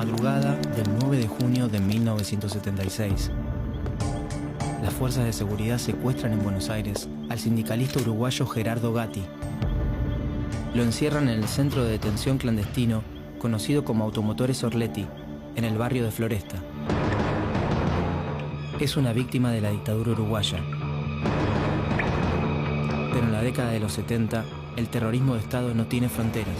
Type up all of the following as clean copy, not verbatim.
madrugada del 9 de junio de 1976. Las fuerzas de seguridad secuestran en Buenos Aires al sindicalista uruguayo Gerardo Gatti. Lo encierran en el centro de detención clandestino conocido como Automotores Orletti, en el barrio de Floresta. Es una víctima de la dictadura uruguaya. Pero en la década de los 70, el terrorismo de Estado no tiene fronteras.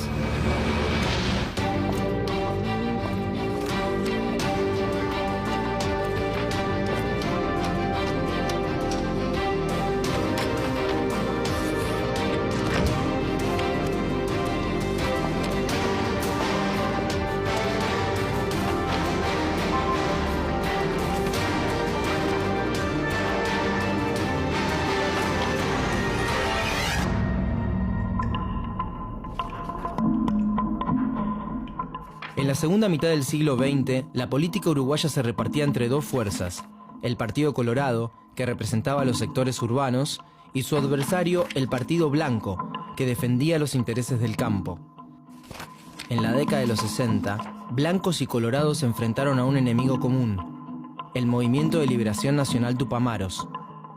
En la segunda mitad del siglo XX, la política uruguaya se repartía entre dos fuerzas: el Partido Colorado, que representaba a los sectores urbanos, y su adversario, el Partido Blanco, que defendía los intereses del campo. En la década de los 60, blancos y colorados se enfrentaron a un enemigo común: el Movimiento de Liberación Nacional Tupamaros,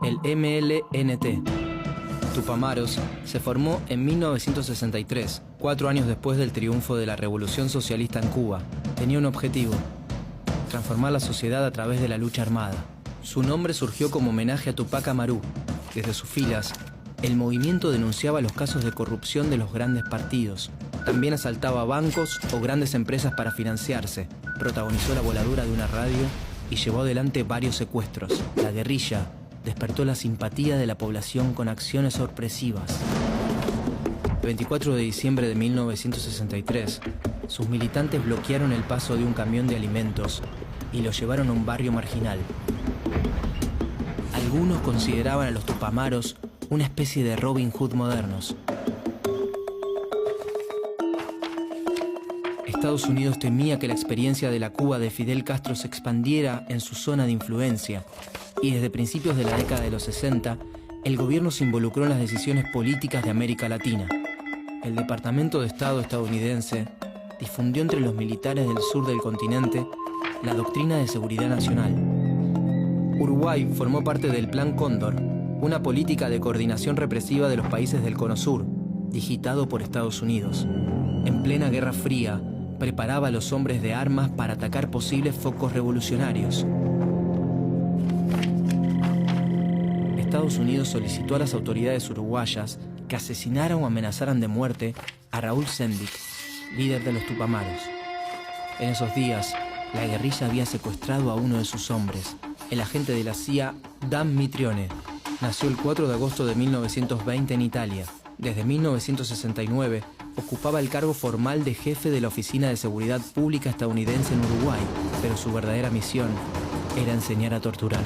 el MLNT. Tupamaros se formó en 1963, 4 años después del triunfo de la Revolución Socialista en Cuba. Tenía un objetivo: transformar la sociedad a través de la lucha armada. Su nombre surgió como homenaje a Tupac Amaru. Desde sus filas, el movimiento denunciaba los casos de corrupción de los grandes partidos. También asaltaba bancos o grandes empresas para financiarse. Protagonizó la voladura de una radio y llevó adelante varios secuestros. La guerrilla despertó la simpatía de la población con acciones sorpresivas. El 24 de diciembre de 1963, sus militantes bloquearon el paso de un camión de alimentos y lo llevaron a un barrio marginal. Algunos consideraban a los Tupamaros una especie de Robin Hood modernos. Estados Unidos temía que la experiencia de la Cuba de Fidel Castro se expandiera en su zona de influencia, y desde principios de la década de los 60, el gobierno se involucró en las decisiones políticas de América Latina. El Departamento de Estado estadounidense difundió entre los militares del sur del continente la doctrina de seguridad nacional. Uruguay formó parte del Plan Cóndor, una política de coordinación represiva de los países del Cono Sur, digitado por Estados Unidos. En plena Guerra Fría, preparaba a los hombres de armas para atacar posibles focos revolucionarios. Estados Unidos solicitó a las autoridades uruguayas que asesinaran o amenazaran de muerte a Raúl Sendic, líder de los Tupamaros. En esos días, la guerrilla había secuestrado a uno de sus hombres, el agente de la CIA Dan Mitrione. Nació el 4 de agosto de 1920 en Italia. Desde 1969, ocupaba el cargo formal de jefe de la Oficina de Seguridad Pública estadounidense en Uruguay, pero su verdadera misión era enseñar a torturar.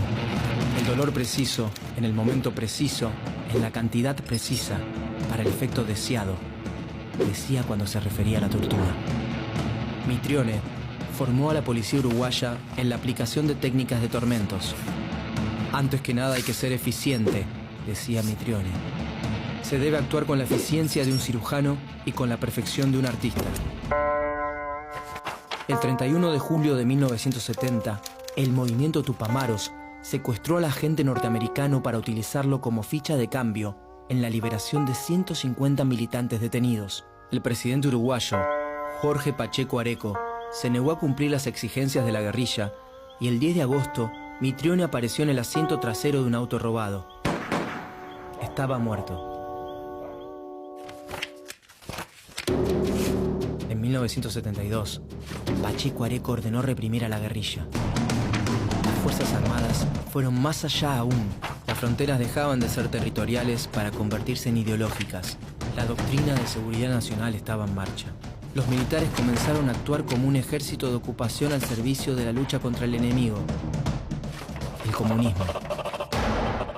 El dolor preciso, en el momento preciso, en la cantidad precisa, para el efecto deseado, decía cuando se refería a la tortura. Mitrione formó a la policía uruguaya en la aplicación de técnicas de tormentos. Antes que nada hay que ser eficiente, decía Mitrione. Se debe actuar con la eficiencia de un cirujano y con la perfección de un artista. El 31 de julio de 1970, el movimiento Tupamaros secuestró al agente norteamericano para utilizarlo como ficha de cambio en la liberación de 150 militantes detenidos. El presidente uruguayo, Jorge Pacheco Areco, se negó a cumplir las exigencias de la guerrilla y el 10 de agosto, Mitrione apareció en el asiento trasero de un auto robado. Estaba muerto. En 1972, Pacheco Areco ordenó reprimir a la guerrilla. Las Fuerzas Armadas fueron más allá aún. Las fronteras dejaban de ser territoriales para convertirse en ideológicas. La doctrina de seguridad nacional estaba en marcha. Los militares comenzaron a actuar como un ejército de ocupación al servicio de la lucha contra el enemigo, el comunismo.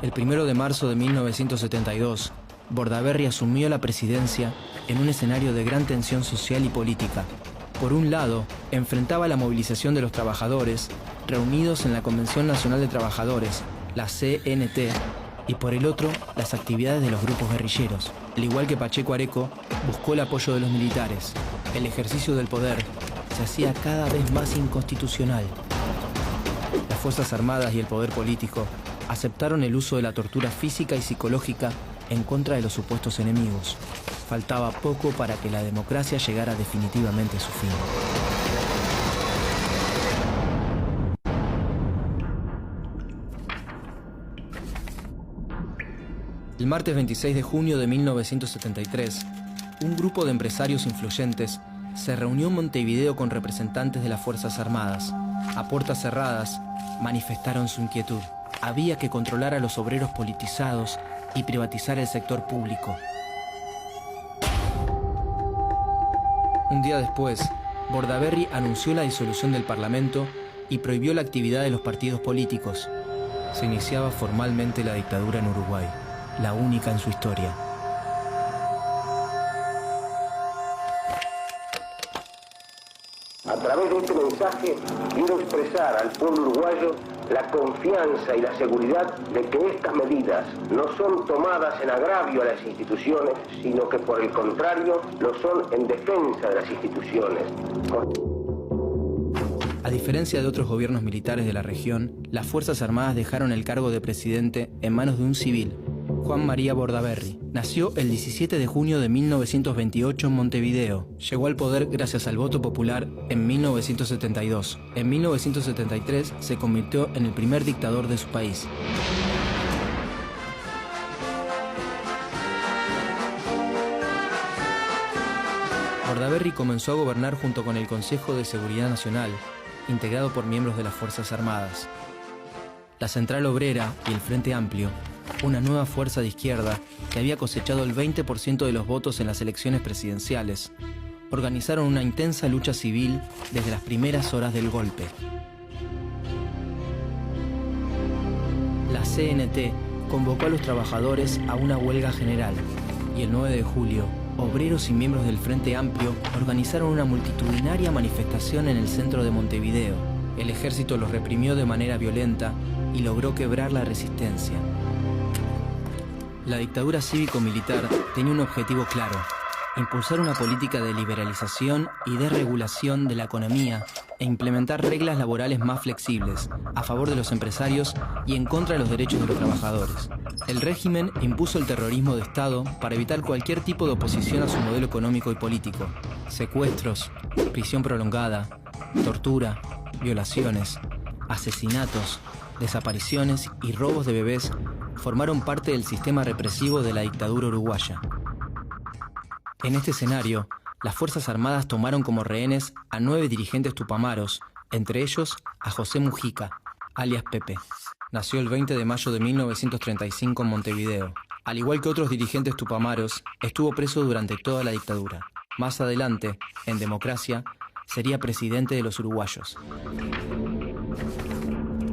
El 1 de marzo de 1972, Bordaberry asumió la presidencia en un escenario de gran tensión social y política. Por un lado, enfrentaba la movilización de los trabajadores, reunidos en la Convención Nacional de Trabajadores, la CNT, y por el otro, las actividades de los grupos guerrilleros. Al igual que Pacheco Areco, buscó el apoyo de los militares. El ejercicio del poder se hacía cada vez más inconstitucional. Las Fuerzas Armadas y el poder político aceptaron el uso de la tortura física y psicológica en contra de los supuestos enemigos. Faltaba poco para que la democracia llegara definitivamente a su fin. El martes 26 de junio de 1973, un grupo de empresarios influyentes se reunió en Montevideo con representantes de las Fuerzas Armadas. A puertas cerradas, manifestaron su inquietud. Había que controlar a los obreros politizados y privatizar el sector público. Un día después, Bordaberry anunció la disolución del Parlamento y prohibió la actividad de los partidos políticos. Se iniciaba formalmente la dictadura en Uruguay, la única en su historia. A través de este mensaje quiero expresar al pueblo uruguayo la confianza y la seguridad de que estas medidas no son tomadas en agravio a las instituciones, sino que por el contrario lo son en defensa de las instituciones. A diferencia de otros gobiernos militares de la región, las Fuerzas Armadas dejaron el cargo de presidente en manos de un civil, Juan María Bordaberry. Nació el 17 de junio de 1928 en Montevideo. Llegó al poder gracias al voto popular en 1972. En 1973 se convirtió en el primer dictador de su país. Bordaberry comenzó a gobernar junto con el Consejo de Seguridad Nacional, integrado por miembros de las Fuerzas Armadas. La Central Obrera y el Frente Amplio, una nueva fuerza de izquierda que había cosechado el 20% de los votos en las elecciones presidenciales, organizaron una intensa lucha civil desde las primeras horas del golpe. La CNT convocó a los trabajadores a una huelga general y el 9 de julio, obreros y miembros del Frente Amplio organizaron una multitudinaria manifestación en el centro de Montevideo. El ejército los reprimió de manera violenta y logró quebrar la resistencia. La dictadura cívico-militar tenía un objetivo claro: impulsar una política de liberalización y desregulación de la economía e implementar reglas laborales más flexibles, a favor de los empresarios y en contra de los derechos de los trabajadores. El régimen impuso el terrorismo de Estado para evitar cualquier tipo de oposición a su modelo económico y político. Secuestros, prisión prolongada, tortura, violaciones, asesinatos, desapariciones y robos de bebés formaron parte del sistema represivo de la dictadura uruguaya. En este escenario, las Fuerzas Armadas tomaron como rehenes a 9 dirigentes tupamaros, entre ellos a José Mujica, alias Pepe. Nació el 20 de mayo de 1935 en Montevideo. Al igual que otros dirigentes tupamaros, estuvo preso durante toda la dictadura. Más adelante, en democracia, sería presidente de los uruguayos.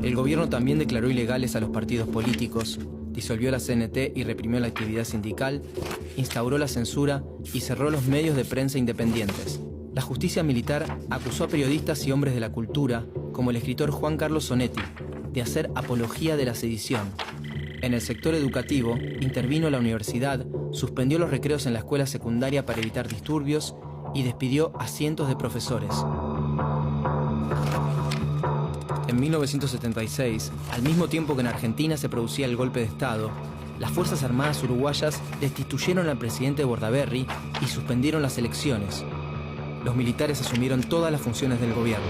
El gobierno también declaró ilegales a los partidos políticos, disolvió la CNT y reprimió la actividad sindical, instauró la censura y cerró los medios de prensa independientes. La justicia militar acusó a periodistas y hombres de la cultura, como el escritor Juan Carlos Sonetti, de hacer apología de la sedición. En el sector educativo, intervino la universidad, suspendió los recreos en la escuela secundaria para evitar disturbios y despidió a cientos de profesores. En 1976, al mismo tiempo que en Argentina se producía el golpe de Estado, las Fuerzas Armadas uruguayas destituyeron al presidente Bordaberry y suspendieron las elecciones. Los militares asumieron todas las funciones del gobierno.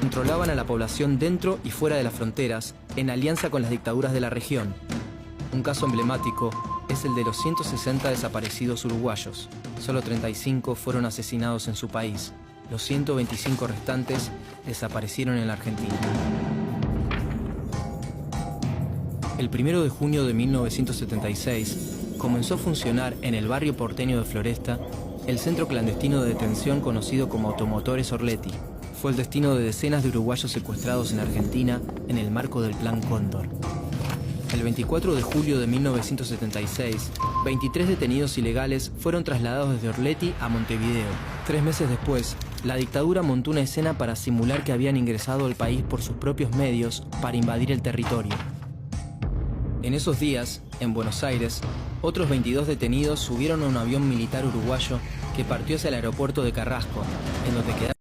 Controlaban a la población dentro y fuera de las fronteras, en alianza con las dictaduras de la región. Un caso emblemático es el de los 160 desaparecidos uruguayos. Solo 35 fueron asesinados en su país. Los 125 restantes desaparecieron en la Argentina. El 1 de junio de 1976 comenzó a funcionar en el barrio porteño de Floresta el centro clandestino de detención conocido como Automotores Orletti. Fue el destino de decenas de uruguayos secuestrados en Argentina en el marco del Plan Cóndor. El 24 de julio de 1976, 23 detenidos ilegales fueron trasladados desde Orletti a Montevideo. 3 meses después, la dictadura montó una escena para simular que habían ingresado al país por sus propios medios para invadir el territorio. En esos días, en Buenos Aires, otros 22 detenidos subieron a un avión militar uruguayo que partió hacia el aeropuerto de Carrasco, en donde quedaba